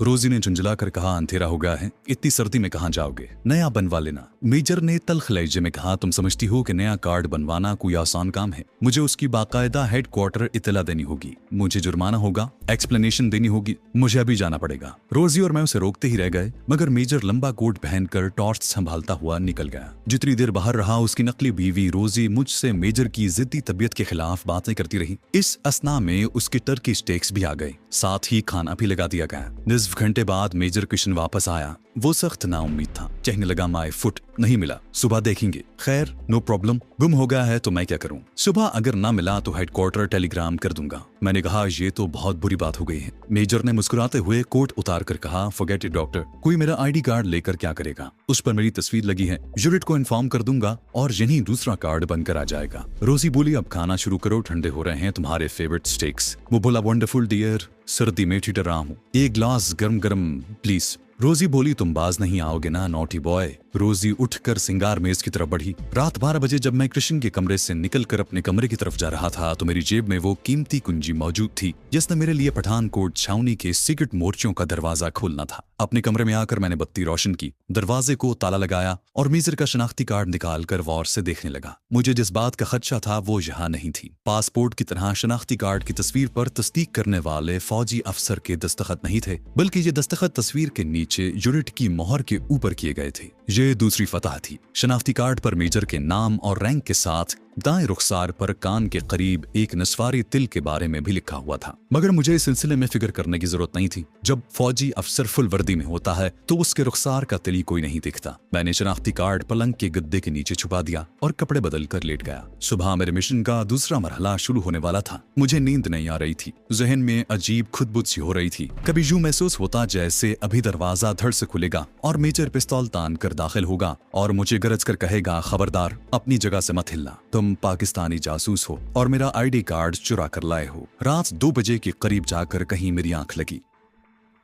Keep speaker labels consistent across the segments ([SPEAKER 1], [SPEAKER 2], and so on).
[SPEAKER 1] रोजी ने झुंझला कर कहा, अंधेरा हो गया है, इतनी सर्दी में कहाँ जाओगे, नया बनवा लेना। मेजर ने तल्ख लहजे में कहा, तुम समझती हो कि नया कार्ड बनवाना कोई आसान काम है? मुझे उसकी बाकायदा हेडक्वार्टर इतला देनी होगी, मुझे जुर्माना होगा, एक्सप्लेनेशन देनी होगी, मुझे अभी जाना पड़ेगा। रोजी और मैं उसे रोकते ही रह गए, मगर मेजर लंबा कोट पहनकर टॉर्च संभालता हुआ निकल गया। जितनी देर बाहर रहा, उसकी नकली बीवी रोजी मुझसे मेजर की जिद्दी तबीयत के खिलाफ बातें करती रही। इस असना में उसके टर्की स्टेक्स भी आ गए, साथ ही खाना भी लगा दिया गया। निस्फ घंटे बाद मेजर किशन वापस आया। वो सख्त नाउम्मीद था, कहने लगा, माय फुट नहीं मिला, सुबह देखेंगे। खैर, नो प्रॉब्लम, गुम हो गया है तो मैं क्या करूं? सुबह अगर ना मिला तो हेडक्वार्टर टेलीग्राम कर दूंगा। मैंने कहा, ये तो बहुत बुरी बात हो गई है। मेजर ने मुस्कुराते हुए कोट उतार कर कहा, फॉरगेट इट डॉक्टर, कोई मेरा आईडी कार्ड लेकर क्या करेगा? उस पर मेरी तस्वीर लगी है, यूनिट को इन्फॉर्म कर दूंगा और यहीं दूसरा कार्ड बनकर आ जाएगा। रोजी बोली, अब खाना शुरू करो, ठंडे हो रहे हैं तुम्हारे फेवरेट स्टेक्स। वो बोला, वंडरफुल डियर, सर्दी में ठिठुर रहा हूँ, एक ग्लास गरम गरम प्लीज। रोजी बोली, तुम बाज नहीं आओगे ना नॉटी बॉय। रोजी उठकर सिंगार मेज की तरफ बढ़ी। रात 12 बजे जब मैं कृष्ण के कमरे से निकलकर अपने कमरे की तरफ जा रहा था तो मेरी जेब में वो कीमती कुंजी मौजूद थी जिसने मेरे लिए पठानकोट छावनी के सिगरेट मोर्चों का दरवाजा खोलना था। अपने कमरे में आकर मैंने बत्ती रोशन की, दरवाजे को ताला लगाया और मेजर का शनाख्ती कार्ड निकालकर गौर से देखने लगा। मुझे जिस बात का खदशा था वो यहाँ नहीं थी। पासपोर्ट की तरह शनाख्ती कार्ड की तस्वीर पर तस्दीक करने वाले फौजी अफसर के दस्तखत नहीं थे, बल्कि ये दस्तखत तस्वीर के नीचे यूनिट की मोहर के ऊपर किए गए थे। ये दूसरी फतह थी। शनाख्ती कार्ड पर मेजर के नाम और रैंक के साथ दाएं रुखसार पर कान के करीब एक नस्वारी तिल के बारे में भी लिखा हुआ था, मगर मुझे इस सिलसिले में फिक्र करने की जरूरत नहीं थी। जब फौजी अफसर फुल वर्दी में होता है तो उसके रुखसार का तिल कोई नहीं दिखता। मैंने शनाख्ती कार्ड पलंग के गद्दे के नीचे छुपा दिया और कपड़े बदल कर लेट गया। सुबह मेरे मिशन का दूसरा मरहला शुरू होने वाला था। मुझे नींद नहीं आ रही थी, जहन में अजीब खुदबुद सी हो रही थी। कभी यूं महसूस होता जैसे अभी दरवाजा धड़ से खुलेगा और मेजर पिस्तौल तान कर दाखिल होगा और मुझे गरज कर कहेगा, खबरदार, अपनी जगह से मत हिलना, तुम पाकिस्तानी जासूस हो और मेरा आईडी कार्ड चुरा कर लाए हो। रात 2 बजे के करीब जाकर कहीं मेरी आंख लगी।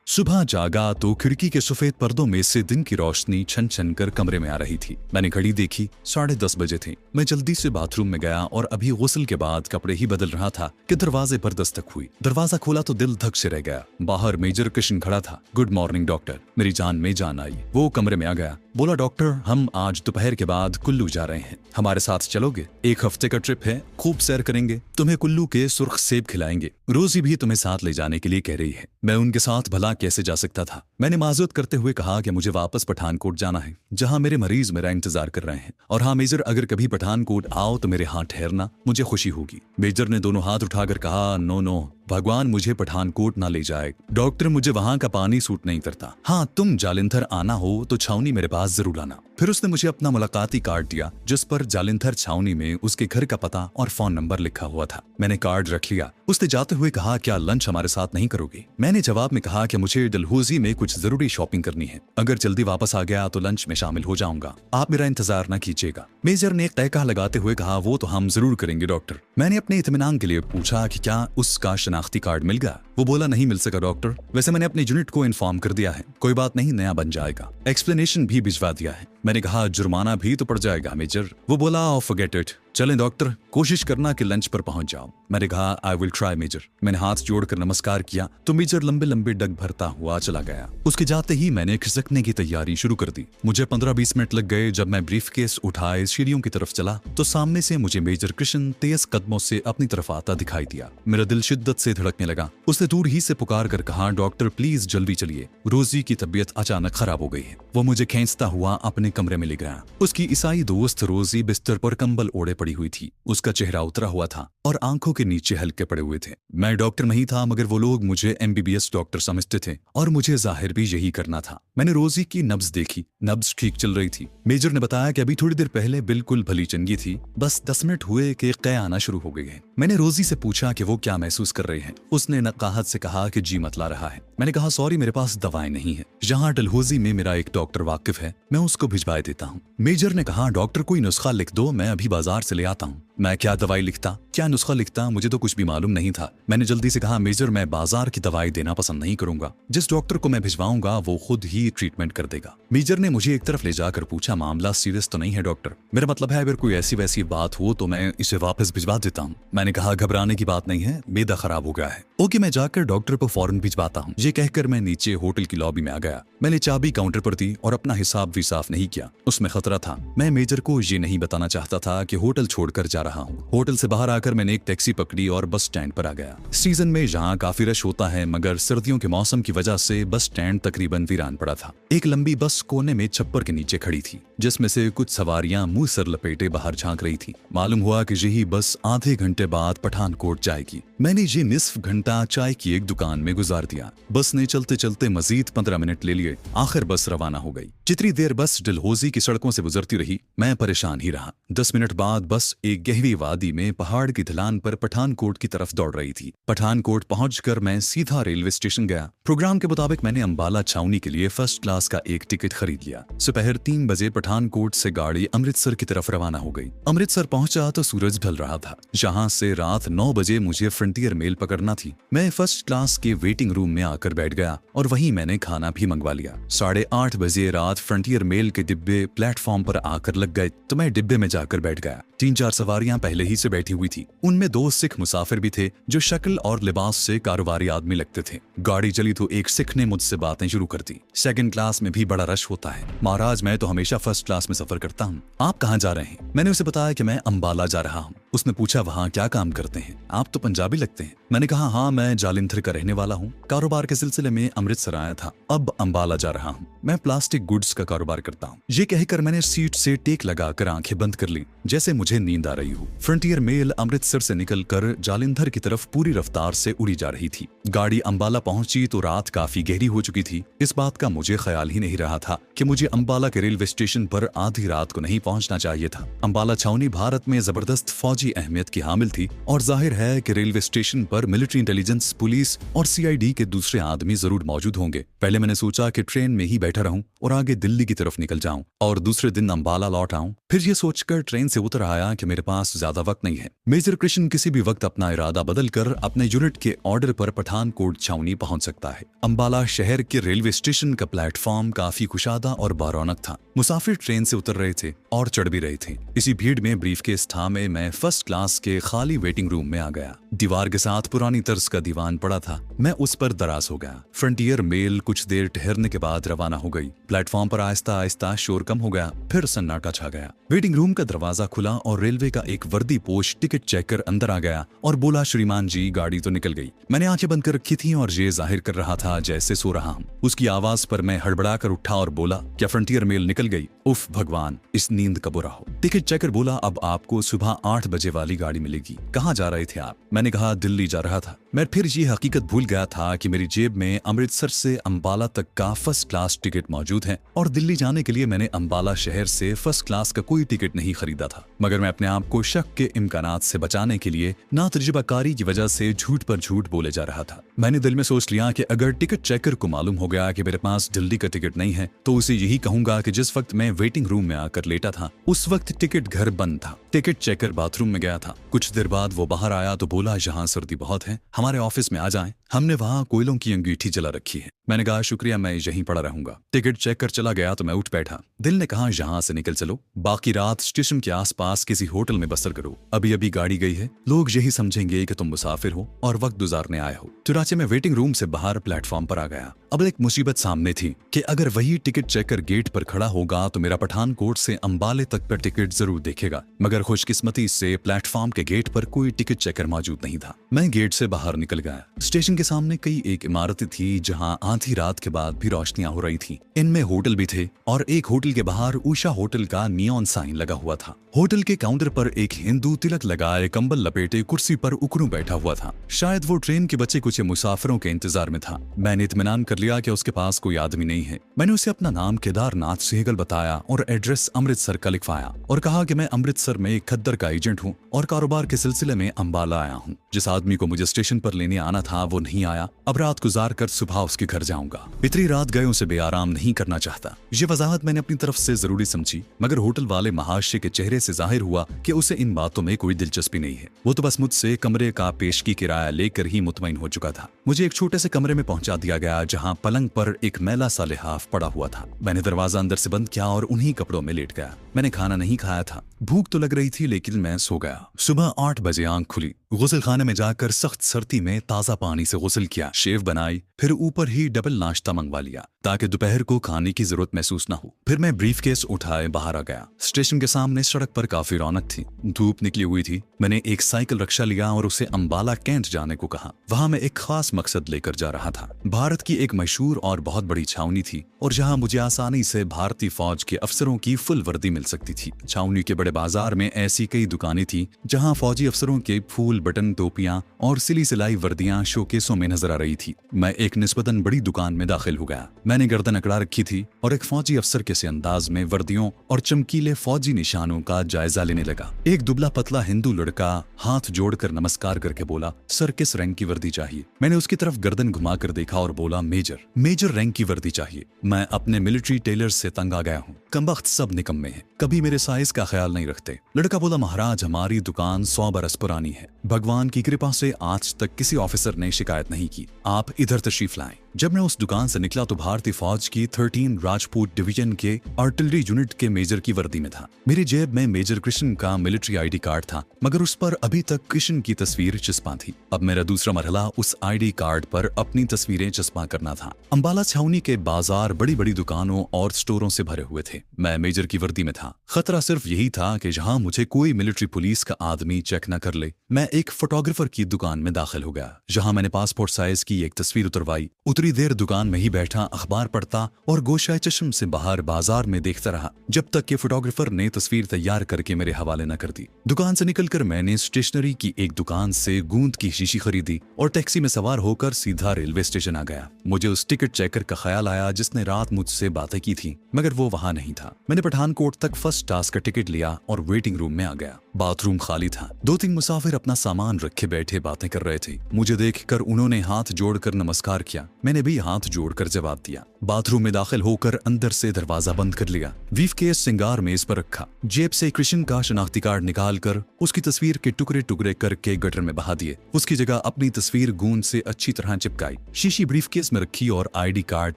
[SPEAKER 1] सुबह जागा तो खिड़की के सफेद पर्दों में से दिन की रोशनी छन छन कर कमरे में आ रही थी। मैंने घड़ी देखी, 10:30 बजे थे। मैं जल्दी से बाथरूम में गया और अभी गुस्ल के बाद कपड़े ही बदल रहा था कि दरवाजे पर दस्तक हुई। दरवाजा खोला तो दिल धक से रह गया। बाहर मेजर कृष्ण खड़ा था। Good morning doctor. मेरी जान में जान आई। वो कमरे में आ गया, बोला, डॉक्टर, हम आज दोपहर के बाद कुल्लू जा रहे हैं, हमारे साथ चलोगे? 1 हफ्ते का ट्रिप है, खूब सैर करेंगे, तुम्हें कुल्लू के सुर्ख सेब खिलाएंगे। रोजी भी तुम्हें साथ ले जाने के लिए कह रही है। मैं उनके साथ भला कैसे जा सकता था? मैंने माजूद करते हुए कहा कि मुझे वापस पठानकोट जाना है, जहां मेरे मरीज मेरा इंतजार कर रहे हैं। और हाँ मेजर, अगर कभी पठानकोट आओ तो मेरे हाथ ठहरना, मुझे खुशी होगी। मेजर ने दोनों हाथ उठाकर कहा, नो नो, भगवान मुझे पठानकोट ना ले जाए। डॉक्टर, मुझे वहां का पानी सूट नहीं करता। हाँ, तुम जालिंधर आना हो तो छावनी मेरे पास जरूर आना। फिर उसने मुझे अपना मुलाकाती कार्ड दिया जिस पर जालिंधर छावनी में उसके घर का पता और फोन नंबर लिखा हुआ था। मैंने कार्ड रख लिया। उसने जाते हुए कहा, क्या लंच हमारे साथ नहीं करोगे? मैंने जवाब में कहा कि मुझे डलहौजी में कुछ जरूरी शॉपिंग करनी है, अगर जल्दी वापस आ गया तो लंच में शामिल हो जाऊंगा, आप मेरा इंतजार न कीजिएगा। मेजर ने एक तहका लगाते हुए कहा, वो तो हम जरूर करेंगे डॉक्टर। मैंने अपने इत्मीनान के लिए पूछा कि क्या उसका शनाख्ती कार्ड मिल गया? वो बोला, नहीं मिल सका डॉक्टर, वैसे मैंने अपने यूनिट को इन्फॉर्म कर दिया है, कोई बात नहीं, नया बन जाएगा। एक्सप्लेनेशन भी भिजवा दिया है। मैंने कहा, जुर्माना भी तो पड़ जाएगा मेजर। वो बोला, फॉरगेट इट, चलें डॉक्टर, कोशिश करना कि लंच पर पहुंच जाओ। मैंने कहा, आई विल ट्राई मेजर। मैंने हाथ जोड़कर नमस्कार किया तो मेजर लंबे लंबे डग भरता हुआ चला गया। उसके जाते ही मैंने खिसकने की तैयारी शुरू कर दी। मुझे 15-20 मिनट लग गए। जब मैं ब्रीफकेस उठाए सीढ़ियों की तरफ चला तो सामने से मुझे मेजर कृष्ण तेज कदमों से अपनी तरफ आता दिखाई दिया। मेरा दिल शिद्दत से धड़कने लगा। उसने दूर ही से पुकार कर कहा, डॉक्टर प्लीज जल्दी चलिए, रोजी की तबीयत अचानक खराब हो गई है। वो मुझे खींचता हुआ अपने कमरे में ले गया। उसकी ईसाई दोस्त रोजी बिस्तर पर कंबल ओढ़े पड़ी हुई थी। उसका चेहरा उतरा हुआ था और आंखों के नीचे हल्के पड़े हुए थे। मैं डॉक्टर नहीं था, मगर वो लोग मुझे MBBS डॉक्टर समझते थे और मुझे जाहिर भी यही करना था। मैंने रोजी की नब्ज देखी, नब्ज ठीक चल रही थी। मेजर ने बताया कि अभी थोड़ी देर पहले बिल्कुल भली चंगी थी, बस 10 मिनट हुए कि कै आना शुरू हो गई है। मैंने रोजी से पूछा कि वो क्या महसूस कर रही है। उसने नकाहत से कहा कि जी मतला रहा है। मैंने कहा, सॉरी, मेरे पास दवाएं नहीं है, यहाँ डलहौजी में मेरा एक डॉक्टर वाकिफ है, मैं उसको भिजवा देता हूँ। मेजर ने कहा, डॉक्टर कोई नुस्खा लिख दो, मैं अभी बाजार से ले आता हूँ। मैं क्या दवाई लिखता, क्या नुस्खा लिखता, मुझे तो कुछ भी मालूम नहीं था। मैंने जल्दी से कहा, मेजर मैं बाजार की दवाई देना पसंद नहीं करूंगा, जिस डॉक्टर को मैं भिजवाऊंगा वो खुद ही ट्रीटमेंट कर देगा। मेजर ने मुझे एक तरफ ले जाकर पूछा, मामला सीरियस तो नहीं है डॉक्टर? मेरा मतलब है अगर कोई ऐसी वैसी बात हो तो मैं इसे वापस भिजवा देता हूँ। मैंने कहा, घबराने की बात नहीं है, मैदा खराब हो गया है। ओके, मैं जाकर डॉक्टर को फौरन भिजवाता हूँ। ये कहकर मैं नीचे होटल की लॉबी में आ गया। मैंने चाबी काउंटर पर दी और अपना हिसाब भी साफ नहीं किया। उसमें खतरा था। मैं मेजर को ये नहीं बताना चाहता था कि होटल छोड़कर जा रहा हूँ। होटल से बाहर आकर मैंने एक टैक्सी पकड़ी और बस स्टैंड पर आ गया। सीजन में यहाँ काफी रश होता है, मगर सर्दियों के मौसम की वजह से बस स्टैंड तकरीबन वीरान पड़ा था। एक लंबी बस कोने में छप्पर के नीचे खड़ी थी, जिसमें से कुछ सवारियां मुंह सर लपेटे बाहर झांक रही थी। मालूम हुआ कि यही बस आधे घंटे बाद पठानकोट जाएगी। मैंने ये निस्फ घंटा चाय की एक दुकान में गुजार दिया। बस ने चलते चलते मजीद 15 मिनट ले लिए। आखिर बस रवाना हो गई। जितनी देर बस डलहौजी की सड़कों से गुजरती रही, मैं परेशान ही रहा। 10 मिनट बाद बस एक गहरी वादी में पहाड़ की ढलान पर पठानकोट की तरफ दौड़ रही थी। पठानकोट पहुंचकर मैं सीधा रेलवे स्टेशन गया। प्रोग्राम के मुताबिक मैंने अंबाला छावनी के लिए फर्स्ट क्लास का एक टिकट खरीद लिया। दोपहर 3 बजे पठानकोट से गाड़ी अमृतसर की तरफ रवाना हो गई। अमृतसर पहुंचा तो सूरज ढल रहा था। जहां से रात 9 बजे मुझे फ्रंटियर मेल पकड़ना थी। मैं फर्स्ट क्लास के वेटिंग रूम में आकर बैठ गया और वहीं मैंने खाना भी मंगवा लिया। 8:30 बजे रात फ्रंटियर मेल के डिब्बे प्लेटफॉर्म पर आकर लग गए तो मैं डिब्बे में जाकर बैठ गया। 3-4 सवारियां पहले ही से बैठी हुई थी। उनमें 2 सिख मुसाफिर भी थे जो शक्ल और लिबास से कारोबारी आदमी लगते थे। गाड़ी चली तो एक सिख ने मुझसे बातें शुरू कर दी। सेकंड क्लास में भी बड़ा रश होता है। महाराज, मैं तो हमेशा फर्स्ट क्लास में सफर करता हूँ। आप कहाँ जा रहे हैं? मैंने उसे बताया कि मैं अंबाला जा रहा हूँ। उसने पूछा, वहाँ क्या काम करते हैं? आप तो पंजाबी लगते हैं। मैंने कहा, हाँ, मैं जालिंधर का रहने वाला हूँ। कारोबार के सिलसिले में अमृतसर आया था, अब अंबाला जा रहा हूँ। मैं प्लास्टिक गुड्स का कारोबार करता हूँ। ये कहकर मैंने सीट से टेक लगाकर आंखें बंद कर ली, जैसे मुझे नींद आ रही हो। फ्रंटियर मेल अमृतसर से निकलकर जालिंधर की तरफ पूरी रफ्तार से उड़ी जा रही थी। गाड़ी अंबाला पहुंची तो रात काफी गहरी हो चुकी थी। इस बात का मुझे ख्याल ही नहीं रहा था कि मुझे अंबाला के रेलवे स्टेशन पर आधी रात को नहीं पहुंचना चाहिए था। अंबाला छावनी भारत में जबरदस्त फौजी अहमियत की हामिल थी और जाहिर है कि रेलवे स्टेशन पर मिलिट्री इंटेलिजेंस, पुलिस और CID के दूसरे आदमी जरूर मौजूद होंगे। पहले मैंने सोचा कि ट्रेन में ही बैठा रहूं और आगे दिल्ली की तरफ निकल जाऊं और दूसरे दिन अंबाला लौट आऊं। फिर ये सोचकर ट्रेन से उतर आया कि मेरे पास ज्यादा वक्त नहीं है। मेजर कृष्ण किसी भी वक्त अपना इरादा बदलकर अपने यूनिट के ऑर्डर पर पठानकोट छावनी पहुंच सकता है। अंबाला शहर के रेलवे स्टेशन का प्लेटफॉर्म काफी कुशादा और बारौनक था। मुसाफिर ट्रेन से उतर रहे थे और चढ़ भी रहे थे। इसी भीड़ में ब्रीफकेस थामे मैं फर्स्ट क्लास के खाली वेटिंग रूम में आ गया। दीवार के साथ पुरानी तर्ज का दीवान पड़ा था। मैं उस पर दराज हो गया। फ्रंटियर मेल कुछ देर ठहरने के बाद रवाना हो गई। प्लेटफॉर्म पर आहिस्ता आहिस्ता शोर कम हो गया, फिर सन्नाटा छा गया। वेटिंग रूम का दरवाजा खुला और रेलवे का एक वर्दी पोश टिकट चेकर अंदर आ गया और बोला, श्रीमान जी, गाड़ी तो निकल गई। मैंने आंखें बंद कर रखी थी और ये जाहिर कर रहा था जैसे सो रहा हूँ। उसकी आवाज पर मैं हड़बड़ा कर उठा और बोला, क्या फ्रंटियर मेल निकल गई? उफ भगवान, इस नींद का बुरा हो। टिकट चेकर बोला, अब आपको सुबह 8 बजे वाली गाड़ी मिलेगी। कहाँ जा रहे थे आप? मैंने कहा, दिल्ली जा रहा था। मैं फिर ये हकीकत भूल गया था कि मेरी जेब में अमृतसर से अंबाला तक का फर्स्ट क्लास टिकट मौजूद है और दिल्ली जाने के लिए मैंने अंबाला शहर से फर्स्ट क्लास का कोई टिकट नहीं खरीदा था। मगर मैं अपने आप को शक के इम्कानात से बचाने के लिए ना तजुर्बाकारी की वजह से झूठ पर झूठ बोले जा रहा था। मैंने दिल में सोच लिया कि अगर टिकट चेकर को मालूम हो गया कि मेरे पास दिल्ली का टिकट नहीं है तो उसे यही कहूंगा कि जिस वक्त मैं वेटिंग रूम में आकर लेटा था उस वक्त टिकट घर बंद था। टिकट चेकर बाथरूम में गया था। कुछ देर बाद वो बाहर आया तो बोला, यहाँ सर्दी बहुत है, हमारे ऑफिस में आ जाएं, हमने वहाँ कोयलों की अंगीठी जला रखी है। मैंने कहा, शुक्रिया, मैं यहीं पड़ा रहूंगा। टिकट चेक कर चला गया तो मैं उठ बैठा। दिल ने कहा, यहाँ से निकल चलो, बाकी रात स्टेशन के आसपास किसी होटल में बसर करो। अभी अभी गाड़ी गई है, लोग यही समझेंगे कि तुम मुसाफिर हो और वक्त गुजारने आए हो। चुनाचे में वेटिंग रूम से बाहर प्लेटफॉर्म पर आ गया। अब एक मुसीबत सामने थी कि अगर वही टिकट चेकर गेट पर खड़ा होगा तो मेरा पठानकोट से अंबाले तक का टिकट जरूर देखेगा। मगर खुशकिस्मती से प्लेटफॉर्म के गेट पर कोई टिकट चेकर मौजूद नहीं था। मैं गेट से बाहर निकल गया। स्टेशन के सामने कई एक इमारतें थी जहां आधी रात के बाद भी रोशनियां हो रही थी। इनमें होटल भी थे और एक होटल के बाहर उषा होटल का नियॉन साइन लगा हुआ था। होटल के काउंटर पर एक हिंदू तिलक लगाए कंबल लपेटे कुर्सी पर उकड़ू बैठा हुआ था। शायद वो ट्रेन के बचे कुछ नीचे मुसाफिरों के इंतजार में था। मैंने इत्मीनान कर लिया कि उसके पास कोई आदमी नहीं है। मैंने उसे अपना नाम केदारनाथ सहगल बताया और एड्रेस अमृतसर का लिखवाया और कहा कि मैं अमृतसर में एक खद्दर का एजेंट हूँ और कारोबार के सिलसिले में अंबाला आया हूँ। जिस आदमी को मुझे स्टेशन पर लेने आना था वो नहीं आया। अब रात गुजार कर सुबह उसके घर जाऊंगा। इतनी रात गए उसे बेआराम नहीं करना चाहता। ये वजाहत मैंने अपनी तरफ से जरूरी समझी, मगर होटल वाले महाशय के चेहरे से जाहिर हुआ कि उसे इन बातों में कोई दिलचस्पी नहीं है। वो तो बस मुझसे कमरे का पेशगी किराया लेकर ही मुतमईन हो चुका था। मुझे एक छोटे से कमरे में पहुंचा दिया गया जहां पलंग पर एक मैला सा लिहाफ पड़ा हुआ था। मैंने दरवाजा अंदर से बंद किया और उन्हीं कपड़ों में लेट गया। मैंने खाना नहीं खाया था। भूख तो लग रही थी लेकिन मैं सो गया। सुबह 8 बजे आंख खुली। गुसल खाने में जाकर सख्त सर्दी में ताजा पानी से गुसल किया, शेव बनाई, फिर ऊपर ही डबल नाश्ता मंगवा लिया ताकि दोपहर को खाने की जरूरत महसूस न हो। फिर मैं ब्रीफकेस उठाए बाहर आ गया। स्टेशन के सामने सड़क पर काफी रौनक थी। धूप निकली हुई थी। मैंने एक साइकिल रिक्शा लिया और उसे अंबाला कैंट जाने को कहा। वहां मैं एक खास मकसद लेकर जा रहा था। भारत की एक मशहूर और बहुत बड़ी छावनी थी और जहां मुझे आसानी से भारतीय फौज के अफसरों की फुल वर्दी मिल सकती थी। छावनी के बड़े बाजार में ऐसी कई दुकानें थी जहां फौजी अफसरों के फूल, बटन, टोपियां और सिली सिलाई वर्दियां शोकेसों में नजर आ रही थी। मैं एक निस्बतन बड़ी दुकान में दाखिल हो गया। मैंने गर्दन अकड़ा रखी थी और एक फौजी अफसर के से अंदाज में वर्दियों और चमकीले फौजी निशानों का जायजा लेने लगा। एक दुबला पतला हिंदू लड़का हाथ जोड़कर नमस्कार करके बोला, सर किस रैंक की वर्दी चाहिए? मैंने उसकी तरफ गर्दन घुमाकर देखा और बोला, मेजर। मेजर रैंक की वर्दी चाहिए। मैं अपने मिलिट्री टेलर से तंग आ गया हूँ। कमबख्त सब निकम्मे हैं, कभी मेरे साइज का ख्याल नहीं रखते। लड़का बोला, महाराज हमारी दुकान 100 बरस पुरानी है। भगवान की कृपा से आज तक किसी ऑफिसर ने शिकायत नहीं की। आप इधर तशरीफ लाएं। जब मैं उस दुकान से निकला तो भारतीय फौज की 13 राजपूत डिवीजन के आर्टिलरी यूनिट के मेजर की वर्दी में था। मेरी जेब में मेजर कृष्ण का मिलिट्री आईडी कार्ड था, मगर उस पर अभी तक कृष्ण की तस्वीर चिस्पा थी। अब मेरा दूसरा मरहला उस आईडी कार्ड पर अपनी तस्वीरें चिस्पा करना था। अंबाला छावनी के बाजार बड़ी बड़ी दुकानों और स्टोरों से भरे हुए थे। मैं मेजर की वर्दी में था। खतरा सिर्फ यही था कि जहां मुझे कोई मिलिट्री पुलिस का आदमी चेक न कर ले। मैं एक फोटोग्राफर की दुकान में दाखिल हो गया, जहां मैंने पासपोर्ट साइज की एक तस्वीर उतरवाई। उतरी देर दुकान में ही बैठा अखबार पढ़ता और गोशाए चश्म से बाहर बाजार में देखता रहा, जब तक कि फोटोग्राफर ने तस्वीर तैयार करके मेरे हवाले न कर दी। दुकान से निकलकर मैंने स्टेशनरी की एक दुकान से गूंद की शीशी खरीदी और टैक्सी में सवार होकर सीधा रेलवे स्टेशन आ गया। मुझे उस टिकट चेकर का ख्याल आया जिसने रात मुझसे बातें की थी, मगर वो वहां नहीं था। मैंने पठानकोट तक फर्स्ट क्लास का टिकट लिया और वेटिंग रूम में आ गया। बाथरूम खाली था। 2-3 मुसाफिर अपना सामान रखे बैठे बातें कर रहे थे। मुझे देखकर उन्होंने हाथ जोड़कर नमस्कार किया। मैंने भी हाथ जोड़कर जवाब दिया। बाथरूम में दाखिल होकर अंदर से दरवाजा बंद कर लिया। ब्रीफकेस सिंगार मेज पर रखा। जेब से कृष्ण का शनाख्ती कार्ड निकालकर उसकी तस्वीर के टुकड़े टुकड़े करके गटर में बहा दिए। उसकी जगह अपनी तस्वीर गूंद से अच्छी तरह चिपकाई। शीशी ब्रीफकेस में रखी और आईडी कार्ड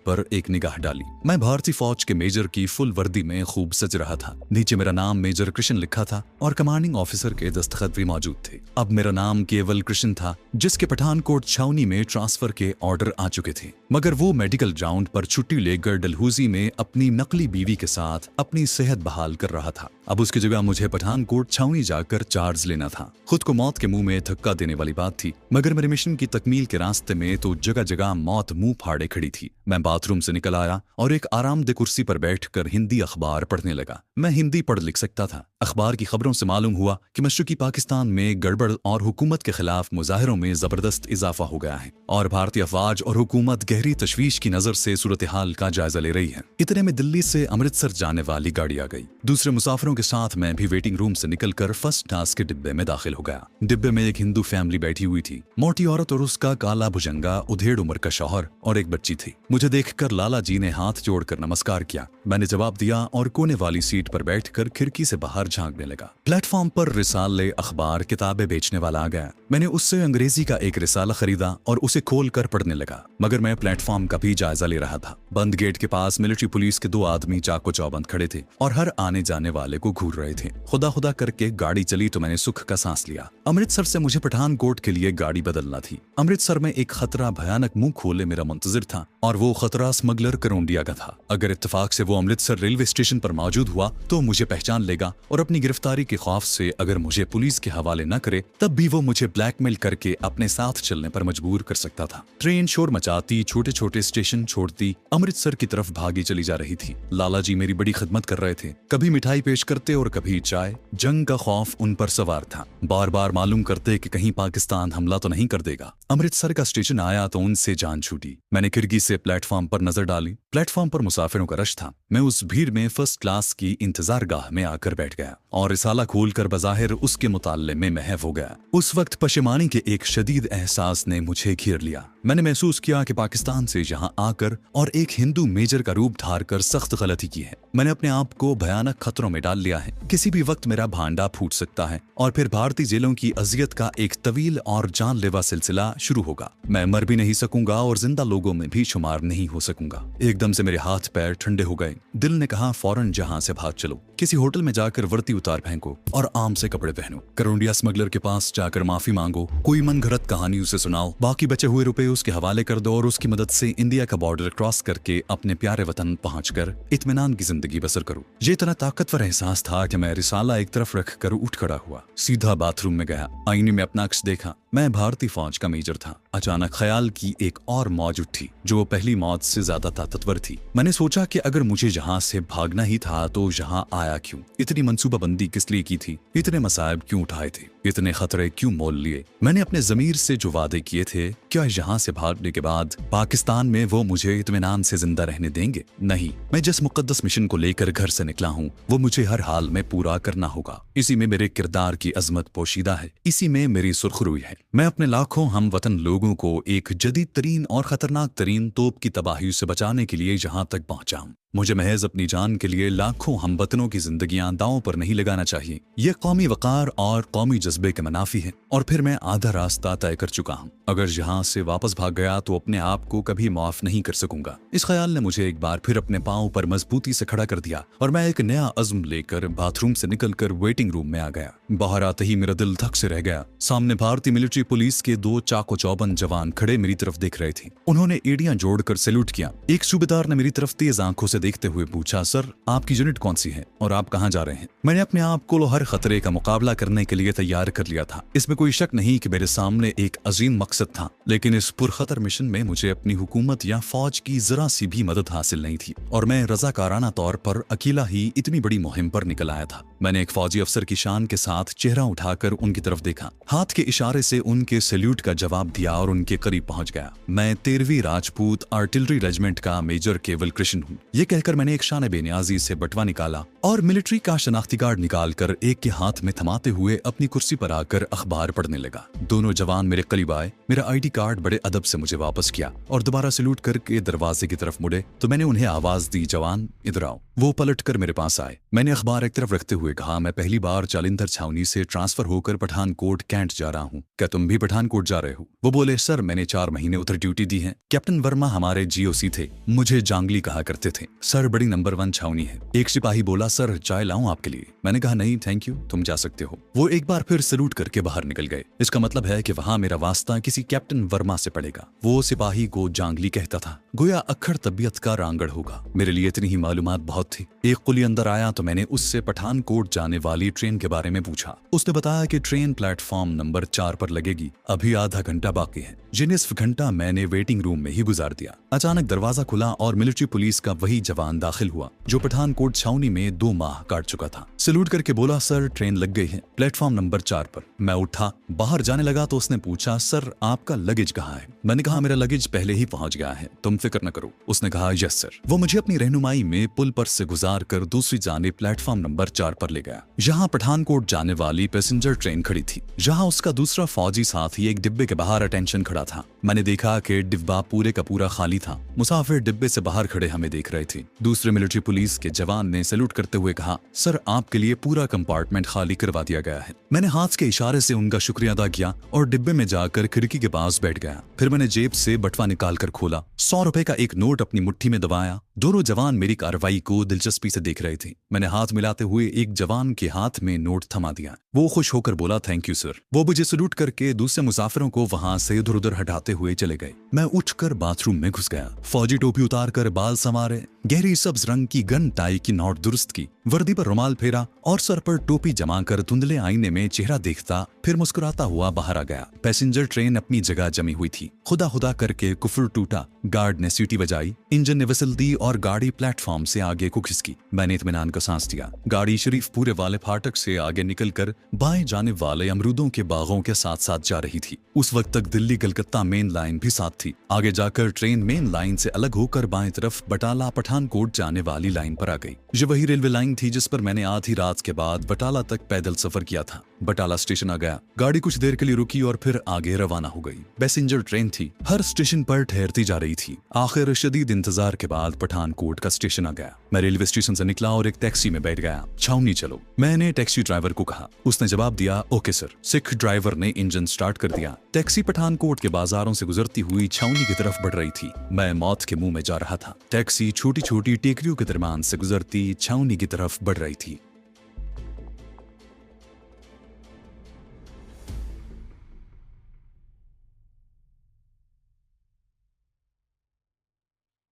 [SPEAKER 1] पर एक निगाह डाली। मैं भारतीय फौज के मेजर की फुल वर्दी में खूब सज रहा था। नीचे मेरा नाम मेजर कृष्ण लिखा था और कमांडिंग ऑफिसर के दस्तखत भी मौजूद थे। अब मेरा नाम केवल कृष्ण था, जिसके पठानकोट छावनी में ट्रांसफर के ऑर्डर आ चुके थे, मगर वो मेडिकल ग्राउंड पर छुट्टी लेकर डलहौजी में अपनी नकली बीवी के साथ अपनी सेहत बहाल कर रहा था। अब उसकी जगह मुझे पठानकोट छावनी जाकर चार्ज लेना था। खुद को मौत के मुंह में धक्का देने वाली बात थी, मगर मेरे मिशन की तकमील के रास्ते में तो जगह जगह मौत मुंह फाड़े खड़ी थी। मैं बाथरूम से निकल आया और एक आरामदेह कुर्सी पर बैठकर हिंदी अखबार पढ़ने लगा। मैं हिंदी पढ़ लिख सकता था। अखबार की खबरों से मालूम हुआ कि मशरकी पाकिस्तान में गड़बड़ और हुकूमत के खिलाफ मुजाहिरों में जबरदस्त इजाफा हो गया है और भारतीय अफवाज और हुकूमत गहरी तशवीश की नजर से सूरत हाल का जायजा ले रही है। इतने में दिल्ली से अमृतसर जाने वाली गाड़ी आ गई। दूसरे मुसाफिरों के साथ मैं भी वेटिंग रूम से निकलकर फर्स्ट क्लास के डिब्बे में दाखिल हो गया। डिब्बे में एक हिंदू फैमिली बैठी हुई थी। मोटी औरत और उसका काला भुजंगा उधेड़ उम्र का शौहर और एक बच्ची थी। मुझे देखकर लाला जी ने हाथ जोड़कर नमस्कार किया। मैंने जवाब दिया और कोने वाली सीट पर बैठकर खिड़की से बाहर झांकने लगा। प्लेटफॉर्म पर रिसाले, अखबार, किताबें बेचने वाला आ गया। मैंने उससे अंग्रेजी का एक रिसाला खरीदा और उसे खोलकर पढ़ने लगा, मगर मैं प्लेटफॉर्म का भी जायजा ले रहा था। बंद गेट के पास मिलिट्री पुलिस के 2 आदमी चाको चौबंद खड़े थे और हर आने जाने वाले को घूर रहे थे। खुदा खुदा करके गाड़ी चली तो मैंने सुख का सांस लिया। अमृतसर से मुझे पठानकोट के लिए गाड़ी बदलना थी। अमृतसर में एक खतरा भयानक मुंह खोले मेरा मुंतजिर था और वो खतरा स्मगलर करोंडिया का था। अगर इत्तेफाक से वो अमृतसर रेलवे स्टेशन पर मौजूद हुआ तो मुझे पहचान लेगा और अपनी गिरफ्तारी के खौफ से अगर मुझे पुलिस के हवाले न करे तब भी वो मुझे ब्लैकमेल करके अपने साथ चलने पर मजबूर कर सकता था। ट्रेन शोर मचाती छोटे छोटे स्टेशन छोड़ती अमृतसर की तरफ भागी चली जा रही थी। लाला जी मेरी बड़ी खिदमत कर रहे थे। कभी मिठाई पेश करते और कभी चाय। जंग का खौफ उन पर सवार था। बार बार मालूम करते कि कहीं पाकिस्तान हमला तो नहीं कर देगा। अमृतसर का स्टेशन आया तो उनसे जान छूटी। मैंने खिड़की से प्लेटफॉर्म पर नजर डाली। प्लेटफॉर्म पर मुसाफिरों का रश था। मैं उस भीड़ में फर्स्ट क्लास की इंतजार गाह में आकर बैठ गया और रिसाला खोलकर बज़ाहिर उसके मुताले में महव हो गया। उस वक्त पशेमानी के एक शदीद एहसास ने मुझे घेर लिया। मैंने महसूस किया कि पाकिस्तान से यहाँ आकर और एक हिंदू मेजर का रूप धार कर सख्त गलती की है। मैंने अपने आप को भयानक खतरों में डाल लिया है। किसी भी वक्त मेरा भांडा फूट सकता है और फिर भारतीय जेलों की अजियत का एक तवील और जानलेवा सिलसिला शुरू होगा। मैं मर भी नहीं सकूंगा और जिंदा लोगों में भी शुमार नहीं हो सकूंगा। एकदम से मेरे हाथ पैर ठंडे हो गए। दिल ने कहा फौरन जहां से भाग चलो, किसी होटल में जाकर वर्दी उतार फेंको और आम से कपड़े पहनो। करोंडिया स्मगलर के पास जाकर माफी मांगो, कोई मनगढ़ंत कहानी उसे सुनाओ, बाकी बचे हुए रुपए उसके हवाले कर दो और उसकी मदद से इंडिया का बॉर्डर क्रॉस करके अपने प्यारे वतन पहुंचकर इत्मीनान की जिंदगी बसर करो। ये इतना ताकतवर एहसास था कि मैं रिसाला एक तरफ रख कर उठ खड़ा हुआ, सीधा बाथरूम में गया। आईने में अपना अक्स देखा। मैं भारतीय फौज का मेजर था। अचानक ख्याल की एक और मौज उठी जो पहली मौत से ज्यादा ताकतवर थी। मैंने सोचा कि अगर मुझे यहाँ से भागना ही था तो यहाँ आया क्यों? इतनी मंसूबाबंदी किस लिए की थी? इतने मसाइब क्यों उठाए थे? इतने खतरे क्यों मोल लिए? मैंने अपने जमीर से जो वादे किए थे, क्या यहाँ से भागने के बाद पाकिस्तान में वो मुझे इत्मीनान से जिंदा रहने देंगे? नहीं। मैं जिस मुकद्दस मिशन को लेकर घर से निकला हूँ वो मुझे हर हाल में पूरा करना होगा। इसी में मेरे किरदार की अजमत पोशीदा है, इसी में मेरी सुर्खरुई है। मैं अपने लाखों हम वतन लोगों को एक जदीद तरीन और खतरनाक तरीन तोप की तबाही से बचाने के लिए यहाँ तक पहुँचा हूँ। मुझे महज अपनी जान के लिए लाखों हमवतनों की जिंदगियां दांव पर नहीं लगाना चाहिए। यह कौमी वकार और कौमी जज्बे के मुनाफी है। और फिर मैं आधा रास्ता तय कर चुका हूँ। अगर यहाँ से वापस भाग गया तो अपने आप को कभी माफ नहीं कर सकूंगा। इस ख्याल ने मुझे एक बार फिर अपने पांव पर मजबूती से खड़ा कर दिया और मैं एक नया अज़्म लेकर बाथरूम से निकलकर वेटिंग रूम में आ गया। बाहर आते ही मेरा दिल धक से रह गया। सामने भारतीय मिलिट्री पुलिस के 2 चाको चौबंद जवान खड़े मेरी तरफ देख रहे थे। उन्होंने एड़ियां जोड़कर सैल्यूट किया। एक सूबेदार ने मेरी तरफ तेज आंखों से देखते हुए पूछा, सर आपकी यूनिट कौन सी है और आप कहां जा रहे हैं? मैंने अपने आप को हर खतरे का मुकाबला करने के लिए तैयार कर लिया था। इसमें कोई शक नहीं कि मेरे सामने एक अजीम मकसद था, लेकिन इस पुरखतर मिशन में मुझे अपनी हुकूमत या फौज की जरा सी भी मदद हासिल नहीं थी और मैं रजाकाराना तौर पर अकेला ही इतनी बड़ी मुहिम पर निकल आया था। मैंने एक फौजी अफसर की शान के साथ चेहरा उठाकर उनकी तरफ देखा, हाथ के इशारे से उनके सैल्यूट का जवाब दिया और उनके करीब पहुंच गया। मैं 13वीं राजपूत आर्टिलरी रेजिमेंट का मेजर केवल कृष्ण हूँ। ये कहकर मैंने एक शान बेनियाजी से बटवा निकाला और मिलिट्री का शनाख्ती कार्ड निकालकर एक के हाथ में थमाते हुए अपनी कुर्सी पर आकर अखबार पढ़ने लगा। दोनों जवान मेरे करीब आए, मेरा आईडी कार्ड बड़े अदब से मुझे वापस किया और दोबारा सैल्यूट करके दरवाजे की तरफ मुड़े तो मैंने उन्हें आवाज दी, जवान इधर आओ। वो पलटकर मेरे पास आए। मैंने अखबार एक तरफ रखते हुए कहा, मैं पहली बार जालिंधर छावनी से ट्रांसफर होकर पठानकोट कैंट जा रहा हूँ, क्या तुम भी पठानकोट जा रहे हो? वो बोले, सर मैंने 4 महीने उधर ड्यूटी दी है। कैप्टन वर्मा हमारे जीओसी थे, मुझे जांगली कहा करते थे। सर बड़ी नंबर 1 छावनी है। एक सिपाही बोला, सर चाय लाऊं आपके लिए? मैंने कहा, नहीं थैंक यू, तुम जा सकते हो। वो एक बार फिर सैल्यूट करके बाहर निकल गए। इसका मतलब है कि वहां मेरा वास्ता किसी कैप्टन वर्मा से पड़ेगा। वो सिपाही को जांगली कहता था, गोया अक्खर तबीयत का रांगड़ होगा। मेरे लिए इतनी ही मालूमात बहुत थी। एक कुली अंदर आया तो मैंने उससे पठानकोट जाने वाली ट्रेन के बारे में पूछा। उसने बताया कि ट्रेन प्लेटफॉर्म नंबर 4 पर लगेगी, अभी आधा घंटा बाकी है। जी निस्फ घंटा मैंने वेटिंग रूम में ही गुजार दिया। अचानक दरवाजा खुला और मिलिट्री पुलिस का वही जवान दाखिल हुआ जो पठानकोट छावनी में 2 माह काट चुका था। सैल्यूट करके बोला, सर ट्रेन लग गई है प्लेटफॉर्म नंबर 4 पर। मैं उठा, बाहर जाने लगा तो उसने पूछा, सर आपका लगेज कहाँ है? मैंने कहा, मेरा लगेज पहले ही पहुंच गया है, तुम फिक्र न करो। उसने कहा, यस सर। वो मुझे अपनी रहनुमाई में पुल पर से गुजार कर दूसरी जानिब प्लेटफॉर्म नंबर 4 पर ले गया। यहाँ पठानकोट जाने वाली पैसेंजर ट्रेन खड़ी थी, जहाँ उसका दूसरा फौजी साथी एक डिब्बे के बाहर अटेंशन खड़ा था। मैंने देखा कि डिब्बा पूरे का पूरा खाली था। मुसाफिर डिब्बे से बाहर खड़े हमें देख रहे थे। दूसरे मिलिट्री पुलिस के जवान ने सैल्यूट करते हुए कहा, सर आपके लिए पूरा कंपार्टमेंट खाली करवा दिया गया है। मैंने हाथ के इशारे से उनका शुक्रिया अदा किया और डिब्बे में जाकर खिड़की के पास बैठ गया। फिर मैंने जेब से बटवा निकाल कर खोला, 100 रुपए का एक नोट अपनी मुट्ठी में दबाया। दोनों जवान मेरी कार्रवाई को दिलचस्पी से देख रहे थे। मैंने हाथ मिलाते हुए एक जवान के हाथ में नोट थमा दिया। वो खुश होकर बोला, थैंक यू सर। वो मुझे सैल्यूट करके दूसरे मुसाफिरों को वहां से इधर उधर हटाते हुए चले गए। मैं उठकर बाथरूम में घुस गया। फौजी टोपी उतार कर बाल संवारे, गहरी सब्ज रंग की गन टाई की नॉट दुरुस्त की, वर्दी पर रुमाल फेरा और सर पर टोपी जमाकर धुंधले आईने में चेहरा देखता, फिर मुस्कुराता हुआ बाहर आ गया। पैसेंजर ट्रेन अपनी जगह जमी हुई थी। खुदा खुदा करके कुफर टूटा। गार्ड ने सीटी बजाई, इंजन ने विसल दी और गाड़ी प्लेटफॉर्म से आगे को खिसकी। मैंने इत्मीनान का सांस लिया। गाड़ी शरीफपुरे वाले फाटक से आगे निकलकर बाएं जाने वाले अमरूदों के बागों के साथ साथ जा रही थी। उस वक्त तक दिल्ली कलकत्ता मेन लाइन भी साथ थी। आगे जाकर ट्रेन मेन लाइन से अलग होकर बाएं तरफ बटाला पठानकोट जाने वाली लाइन पर आ गई। ये वही रेलवे लाइन थी जिस पर मैंने आधी रात के बाद बटाला तक पैदल सफर किया था। बटाला स्टेशन आ गया। गाड़ी कुछ देर के लिए रुकी और फिर आगे रवाना हो गई। पैसेंजर ट्रेन थी, हर स्टेशन पर ठहरती जा रही थी। आखिर शदीद इंतजार के बाद पठानकोट का स्टेशन आ गया। मैं रेलवे स्टेशन से निकला और एक टैक्सी में बैठ गया। छावनी चलो, मैंने टैक्सी ड्राइवर को कहा। उसने जवाब दिया, ओके सर। सिख ड्राइवर ने इंजन स्टार्ट कर दिया। टैक्सी पठानकोट के बाजारों से गुजरती हुई छावनी की तरफ बढ़ रही थी। मैं मौत के मुंह में जा रहा था। टैक्सी छोटी छोटी टेकरियों के दरमियान से गुजरती छावनी की तरफ बढ़ रही थी।